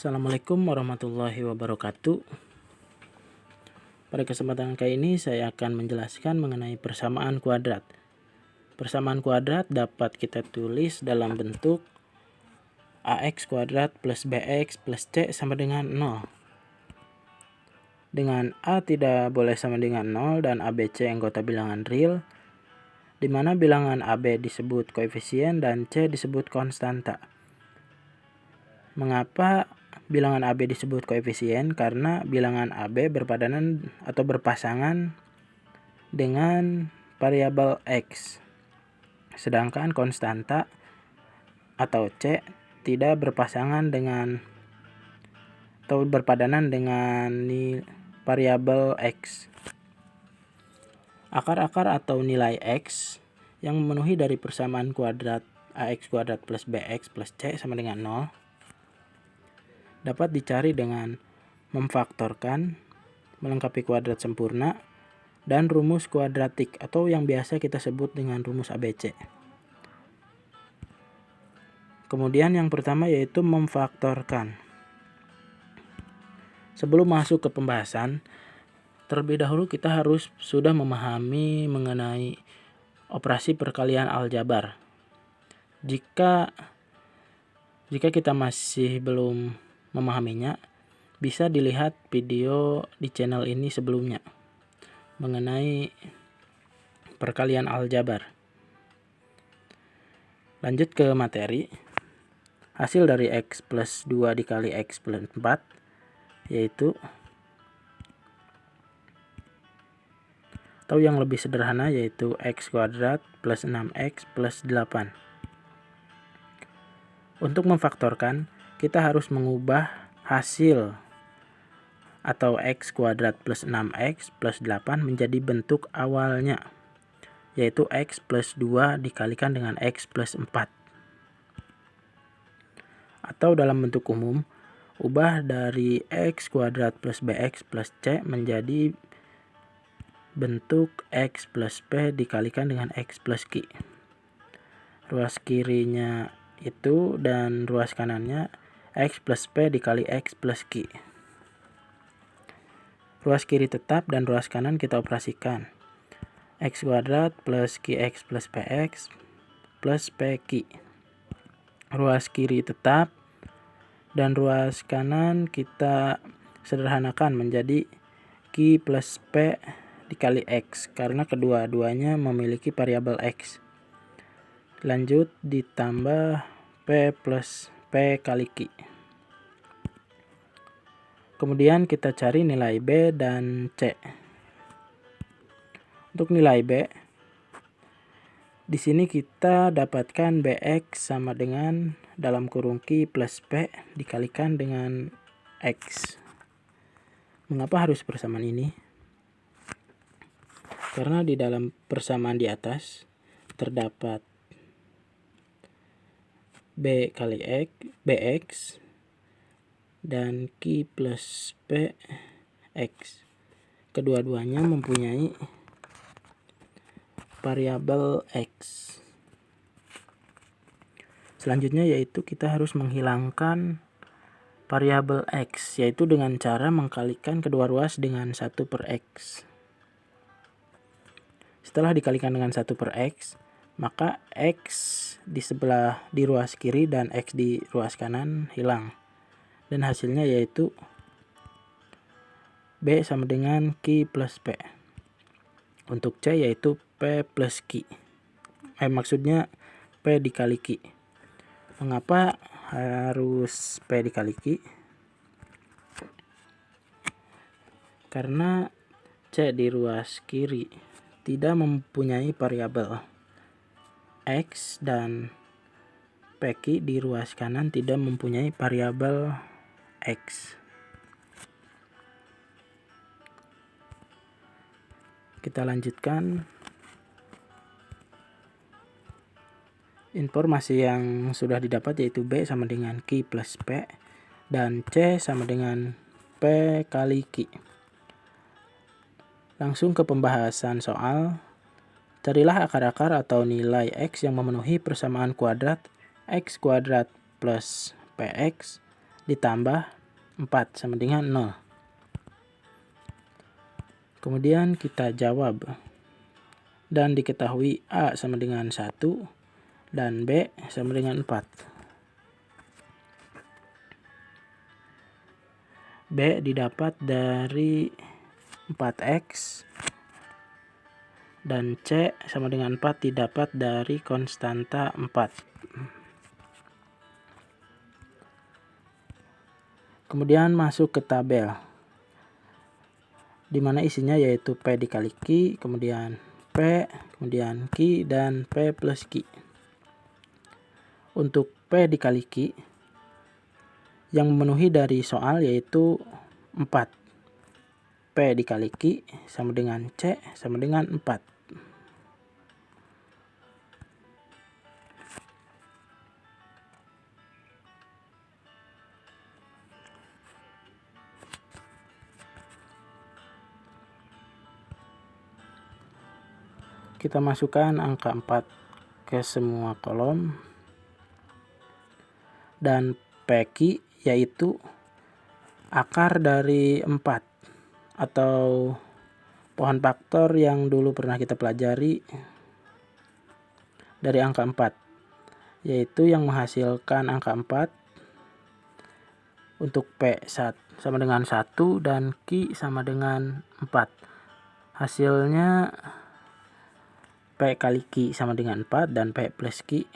Assalamualaikum warahmatullahi wabarakatuh. Pada kesempatan kali ini saya akan menjelaskan mengenai persamaan kuadrat. Persamaan kuadrat dapat kita tulis dalam bentuk ax kuadrat plus bx plus c sama dengan 0. Dengan a tidak boleh sama dengan 0 dan abc anggota bilangan real, di mana bilangan ab disebut koefisien dan c disebut konstanta. Mengapa bilangan AB disebut koefisien? Karena bilangan AB berpadanan atau berpasangan dengan variabel X. Sedangkan konstanta atau C tidak berpasangan dengan atau berpadanan dengan variabel X. Akar-akar atau nilai X yang memenuhi dari persamaan kuadrat AX kuadrat plus BX plus C sama dengan 0 dapat dicari dengan memfaktorkan, melengkapi kuadrat sempurna, dan rumus kuadratik atau yang biasa kita sebut dengan rumus ABC. Kemudian yang pertama yaitu memfaktorkan. Sebelum masuk ke pembahasan, terlebih dahulu kita harus sudah memahami mengenai operasi perkalian aljabar. Jika kita masih belum memahaminya, bisa dilihat video di channel ini sebelumnya mengenai perkalian aljabar. Lanjut ke materi. Hasil dari X plus 2 dikali X plus 4 yaitu, atau yang lebih sederhana yaitu X kuadrat plus 6X plus 8. Untuk memfaktorkan, kita harus mengubah hasil atau X kuadrat plus 6X plus 8 menjadi bentuk awalnya, yaitu X plus 2 dikalikan dengan X plus 4. Atau dalam bentuk umum, ubah dari X kuadrat plus BX plus C menjadi bentuk X plus P dikalikan dengan X plus Q. Ruas kirinya itu dan ruas kanannya X plus P dikali X plus Q. Ruas kiri tetap dan ruas kanan kita operasikan. X kuadrat plus QX plus PX plus PQ. Ruas kiri tetap dan ruas kanan kita sederhanakan menjadi Q plus P dikali X karena kedua-duanya memiliki variabel X. Lanjut ditambah P plus P kali Q. Kemudian kita cari nilai B dan C. Untuk nilai B, di sini kita dapatkan BX sama dengan dalam kurung Q plus P dikalikan dengan X. Mengapa harus persamaan ini? Karena di dalam persamaan di atas terdapat B kali X, BX dan Q plus P X. Kedua-duanya mempunyai variabel X. Selanjutnya yaitu kita harus menghilangkan variabel X, yaitu dengan cara mengkalikan kedua ruas dengan 1 per X. Setelah dikalikan dengan 1 per X, maka X di ruas kiri dan X di ruas kanan hilang. Dan hasilnya yaitu B sama dengan Q plus P. Untuk C yaitu P plus Q. Maksudnya P dikali Q. Mengapa harus P dikali Q? Karena C di ruas kiri tidak mempunyai variabel X dan PQ di ruas kanan tidak mempunyai variabel X. Kita lanjutkan. Informasi yang sudah didapat yaitu B sama dengan Q plus P dan C sama dengan P kali Q. Langsung ke pembahasan soal. Carilah akar-akar atau nilai X yang memenuhi persamaan kuadrat X kuadrat plus PX ditambah 4 sama dengan 0. Kemudian kita jawab. Dan diketahui A sama dengan 1 dan B sama dengan 4. B didapat dari 4X dan C sama dengan 4 didapat dari konstanta 4. Kemudian masuk ke tabel, di mana isinya yaitu P dikali Q, kemudian P, kemudian Q, dan P plus Q. Untuk P dikali Q, yang memenuhi dari soal yaitu 4. P dikali Q sama dengan C sama dengan 4. Kita masukkan angka 4 ke semua kolom. Dan PQ yaitu akar dari 4 atau pohon faktor yang dulu pernah kita pelajari dari angka 4, yaitu yang menghasilkan angka 4 untuk P sama dengan 1 dan Q sama dengan 4. Hasilnya P kali Q sama dengan 4 dan P plus Q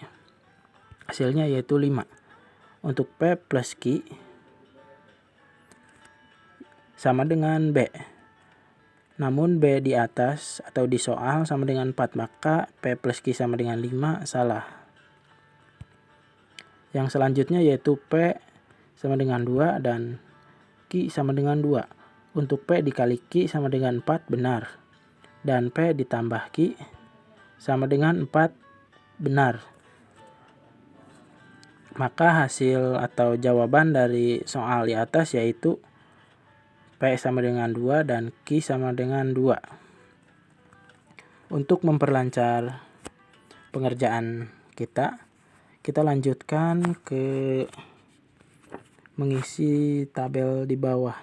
hasilnya yaitu 5. Untuk P plus Q sama dengan B. Namun B di atas atau di soal sama dengan 4, maka P plus Q sama dengan 5 salah. Yang selanjutnya yaitu P sama dengan 2 dan Q sama dengan 2. Untuk P dikali Q sama dengan 4 benar. Dan P ditambah Q sama dengan 4 benar. Maka hasil atau jawaban dari soal di atas yaitu P sama dengan 2 dan Q sama dengan 2. Untuk memperlancar pengerjaan kita lanjutkan ke mengisi tabel di bawah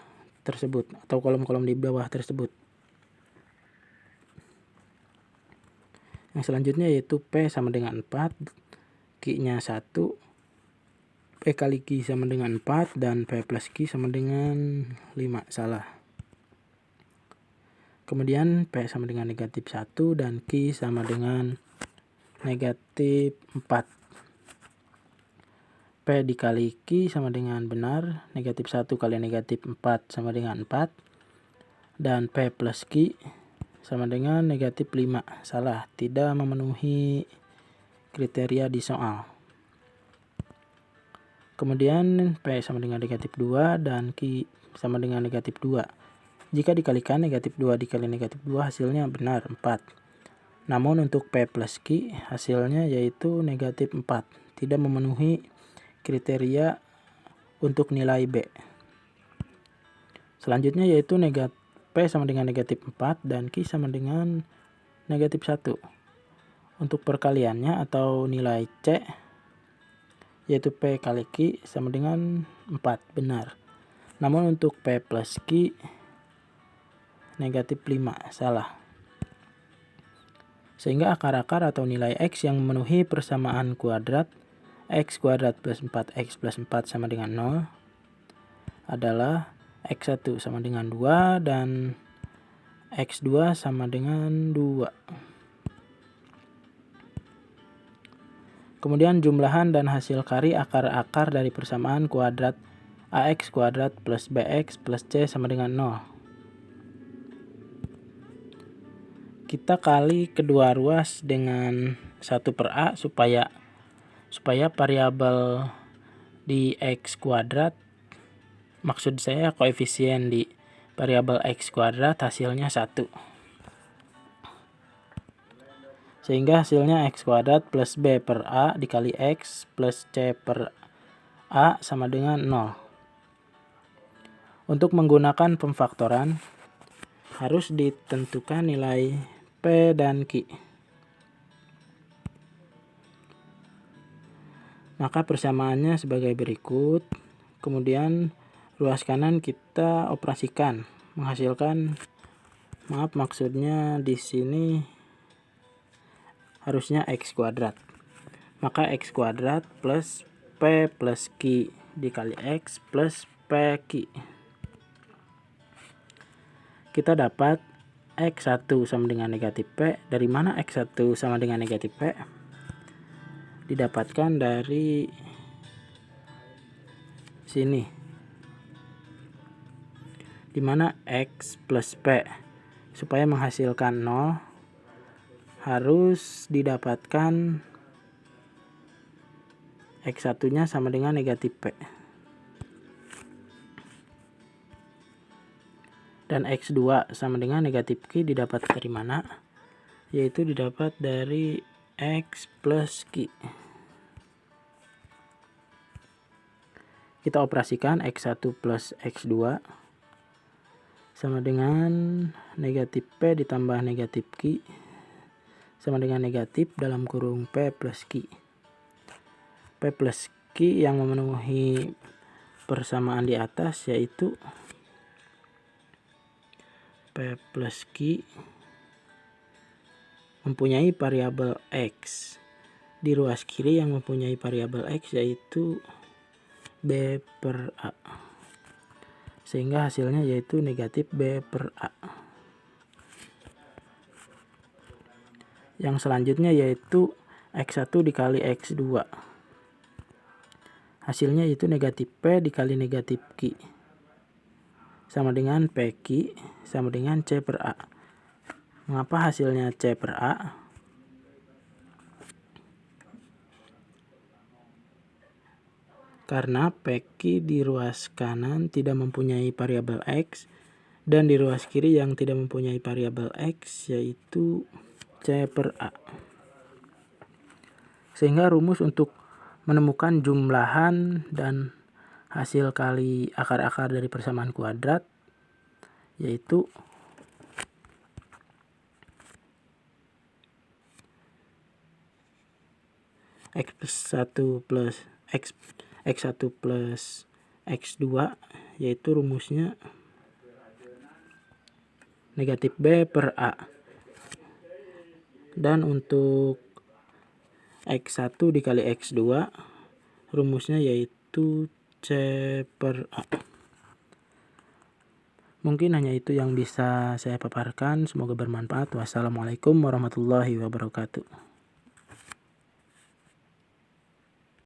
tersebut atau kolom-kolom di bawah tersebut. Yang selanjutnya yaitu P sama dengan 4, Q-nya 1, P kali Q sama dengan 4, dan P plus Q sama dengan 5, salah. Kemudian P sama dengan negatif 1 dan Q sama dengan negatif 4. P dikali Q sama dengan benar, negatif 1 kali negatif 4 sama dengan 4, dan P plus Q sama dengan negatif 5, salah, tidak memenuhi kriteria di soal. Kemudian P sama dengan negatif 2 dan Q sama dengan negatif 2. Jika dikalikan negatif 2 dikali negatif 2 hasilnya benar 4. Namun untuk P plus Q hasilnya yaitu negatif 4, tidak memenuhi kriteria untuk nilai B. Selanjutnya yaitu P sama dengan negatif 4 dan Q sama dengan negatif 1. Untuk perkaliannya atau nilai C yaitu P kali Q sama dengan 4, benar. Namun untuk P plus Q negatif 5, salah. Sehingga akar-akar atau nilai X yang memenuhi persamaan kuadrat X kuadrat plus 4X plus 4 sama dengan 0 adalah X1 sama dengan 2 dan X2 sama dengan 2. Kemudian jumlahan dan hasil kari akar-akar dari persamaan kuadrat AX kuadrat plus BX plus C sama dengan 0. Kita kali kedua ruas dengan 1/A supaya variabel di X kuadrat, maksud saya koefisien di variabel X kuadrat hasilnya 1. Sehingga hasilnya X kuadrat plus B per A dikali X plus C per A sama dengan 0. Untuk menggunakan pemfaktoran harus ditentukan nilai P dan Q. Maka persamaannya sebagai berikut. Kemudian ruas kanan kita operasikan, menghasilkan, maksudnya di sini harusnya X kuadrat. Maka X kuadrat plus P plus Q dikali X plus PQ. Kita dapat X1 sama dengan negatif P. Dari mana X1 sama dengan negatif P? Didapatkan dari sini, dimana X plus P. Supaya menghasilkan 0 harus didapatkan X1 nya sama dengan negatif P. Dan X2 sama dengan negatif Q didapat dari mana? Yaitu didapat dari X plus Q. Kita operasikan X1 plus X2 sama dengan negatif P ditambah negatif Q sama dengan negatif dalam kurung P plus Q. P plus Q yang memenuhi persamaan di atas yaitu P plus Q mempunyai variabel X. Di ruas kiri yang mempunyai variabel X yaitu B per A. Sehingga hasilnya yaitu negatif B per A. Yang selanjutnya yaitu X1 dikali X2. Hasilnya yaitu negatif P dikali negatif Q. Sama dengan PQ sama dengan C per A. Mengapa hasilnya C per A? Karena PQ di ruas kanan tidak mempunyai variabel X dan di ruas kiri yang tidak mempunyai variabel X yaitu C per A. Sehingga rumus untuk menemukan jumlahan dan hasil kali akar-akar dari persamaan kuadrat yaitu X1 plus X2 yaitu rumusnya negatif B per A. Dan untuk X1 dikali X2 rumusnya yaitu C per A. Mungkin hanya itu yang bisa saya paparkan. Semoga bermanfaat. Wassalamualaikum warahmatullahi wabarakatuh.